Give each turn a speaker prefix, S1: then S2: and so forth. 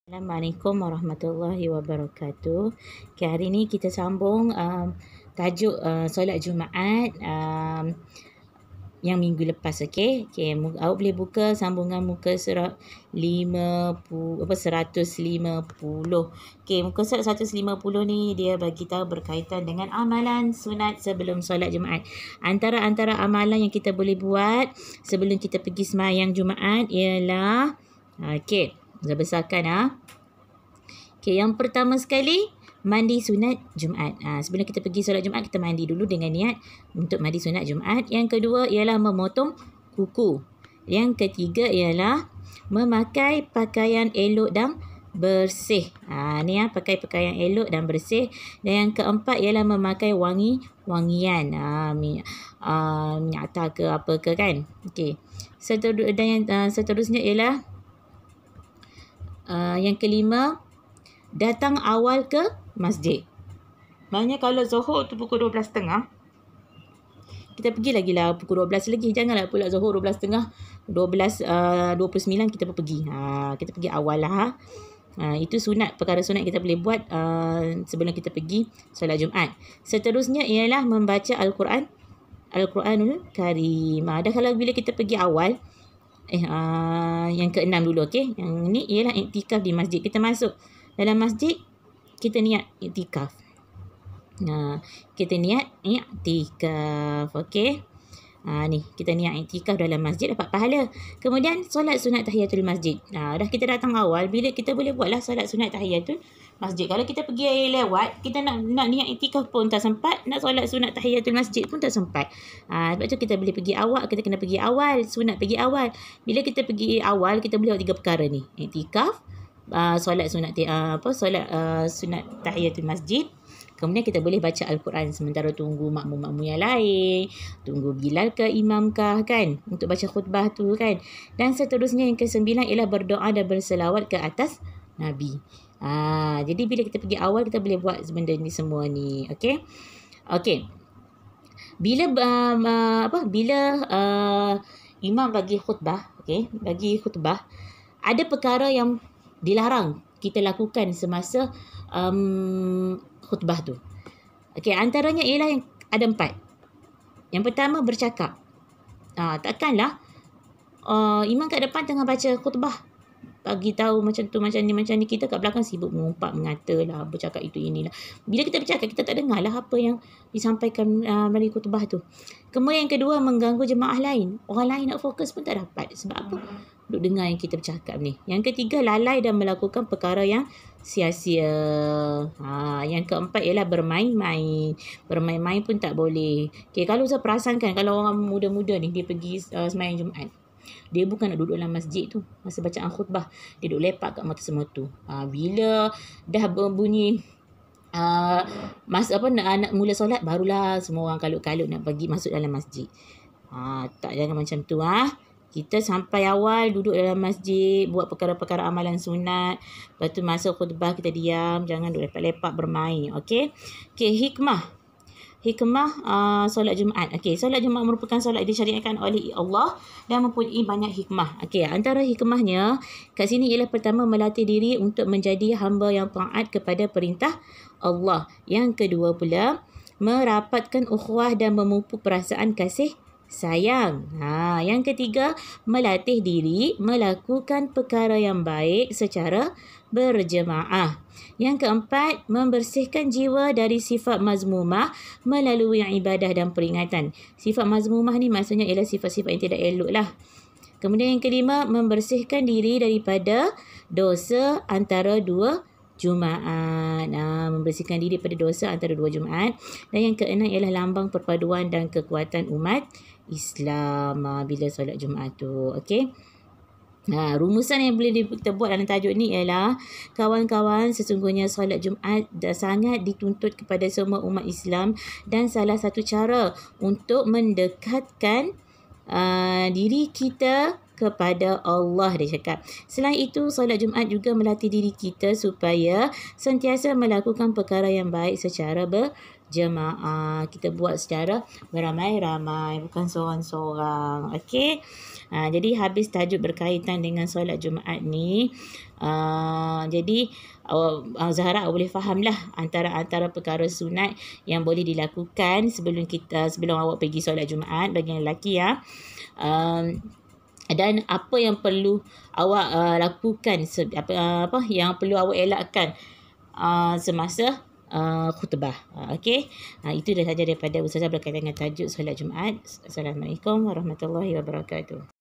S1: Assalamualaikum warahmatullahi wabarakatuh. Okay, hari ni kita sambung tajuk solat Jumaat yang minggu lepas. Okay, awak boleh buka sambungan muka surat 150. Okay, muka surat 150 ni dia bagi tahu berkaitan dengan amalan sunat sebelum solat Jumaat. Antara amalan yang kita boleh buat sebelum kita pergi sembahyang Jumaat ialah dah besarkan Okay, yang pertama sekali mandi sunat Jumaat. Sebelum kita pergi solat Jumaat, kita mandi dulu dengan niat untuk mandi sunat Jumaat. Yang kedua ialah memotong kuku. Yang ketiga ialah memakai pakaian elok dan bersih. Pakai pakaian elok dan bersih. Dan yang keempat ialah memakai wangian. Minyak atar ke apa ke kan. Okay. Seterusnya ialah yang kelima, datang awal ke masjid. Maknanya kalau Zuhur tu pukul 12.30, kita pergi lagi lah pukul 12 lagi. Janganlah pula Zuhur 12.30, 12.29 kita pun pergi. Kita pergi awal lah. Itu perkara sunat kita boleh buat sebelum kita pergi solat Jumaat. Seterusnya ialah membaca Al-Quranul Karim. Dah kalau bila kita pergi awal, yang keenam dulu, okay. Yang ni ialah iktikaf di masjid. Kita masuk dalam masjid, kita niat iktikaf. Kita niat iktikaf, okay. Ni kita niat iktikaf dalam masjid, dapat pahala. Kemudian solat sunat tahiyatul masjid. Dah kita datang awal, bila kita boleh buatlah solat sunat tahiyatul masjid. Kalau kita pergi lewat, kita nak niat iktikaf pun tak sempat, nak solat sunat tahiyatul masjid pun tak sempat. Sebab tu kita boleh pergi awal, kita kena pergi awal, sunat pergi awal. Bila kita pergi awal, kita boleh buat 3 perkara ni. Iktikaf, solat sunat sunat tahiyatul masjid. Kemudian kita boleh baca Al-Quran sementara tunggu makmum-makmum yang lain, tunggu Bilal ke imam kah kan, untuk baca khutbah tu kan. Dan seterusnya yang ke-9 ialah berdoa dan berselawat ke atas Nabi. Jadi bila kita pergi awal, kita boleh buat benda ni semua ni. Okay. Bila imam bagi khutbah, ada perkara yang dilarang kita lakukan semasa khutbah tu. Antaranya ialah yang ada 4. Yang pertama, bercakap. Takkanlah imam kat depan tengah baca khutbah, bagi tahu macam tu, macam ni, kita kat belakang sibuk mengumpat, mengata lah, bercakap itu inilah. Bila kita bercakap, kita tak dengar lah apa yang disampaikan melalui khutbah tu. Kemudian yang kedua, mengganggu jemaah lain. Orang lain nak fokus pun tak dapat. Sebab apa? Duk dengar yang kita bercakap ni. Yang ketiga, lalai dan melakukan perkara yang sia-sia. Yang keempat ialah bermain-main. Bermain-main pun tak boleh. Kalau saya perasankan, kalau orang muda-muda ni, dia pergi sembahyang Jumaat, dia bukan nak duduk dalam masjid tu masa bacaan khutbah, dia duduk lepak kat mata semua tu. Bila dah berbunyi nak mula solat, barulah semua orang kalut-kalut nak pergi masuk dalam masjid. Jangan macam tu. Kita sampai awal duduk dalam masjid, buat perkara-perkara amalan sunat. Lepas tu masuk khutbah, kita diam, jangan duduk lepak-lepak bermain. Hikmah solat Jumaat. Solat Jumaat merupakan solat disyariatkan oleh Allah dan mempunyai banyak hikmah. Antara hikmahnya kat sini ialah pertama, melatih diri untuk menjadi hamba yang taat kepada perintah Allah. Yang kedua pula, merapatkan ukhuwah dan memupuk perasaan kasih sayang. Yang ketiga, melatih diri melakukan perkara yang baik secara berjemaah. Yang keempat, membersihkan jiwa dari sifat mazmumah melalui ibadah dan peringatan. Sifat mazmumah ni maksudnya ialah sifat-sifat yang tidak elok lah. Kemudian yang kelima, membersihkan diri daripada dosa antara 2 Jumaat. Membersihkan diri daripada dosa antara 2 Jumaat. Dan yang keenam ialah lambang perpaduan dan kekuatan umat Islam bila solat Jumaat tu. Rumusan yang boleh kita buat dalam tajuk ni ialah, kawan-kawan, sesungguhnya solat Jumaat dah sangat dituntut kepada semua umat Islam, dan salah satu cara untuk mendekatkan diri kita kepada Allah, dia cakap. Selain itu, solat Jumaat juga melatih diri kita supaya sentiasa melakukan perkara yang baik secara berjemaah. Kita buat secara beramai-ramai, bukan seorang-seorang. Okey. Jadi habis tajuk berkaitan dengan solat Jumaat ni. Jadi Zahra boleh fahamlah antara perkara sunat yang boleh dilakukan sebelum awak pergi solat Jumaat bagi yang lelaki ya. Dan apa yang perlu awak lakukan, apa yang perlu awak elakkan semasa khutbah. Okey. Itu dah saja daripada Ustazah berkaitan dengan tajuk solat Jumaat. Assalamualaikum warahmatullahi wabarakatuh.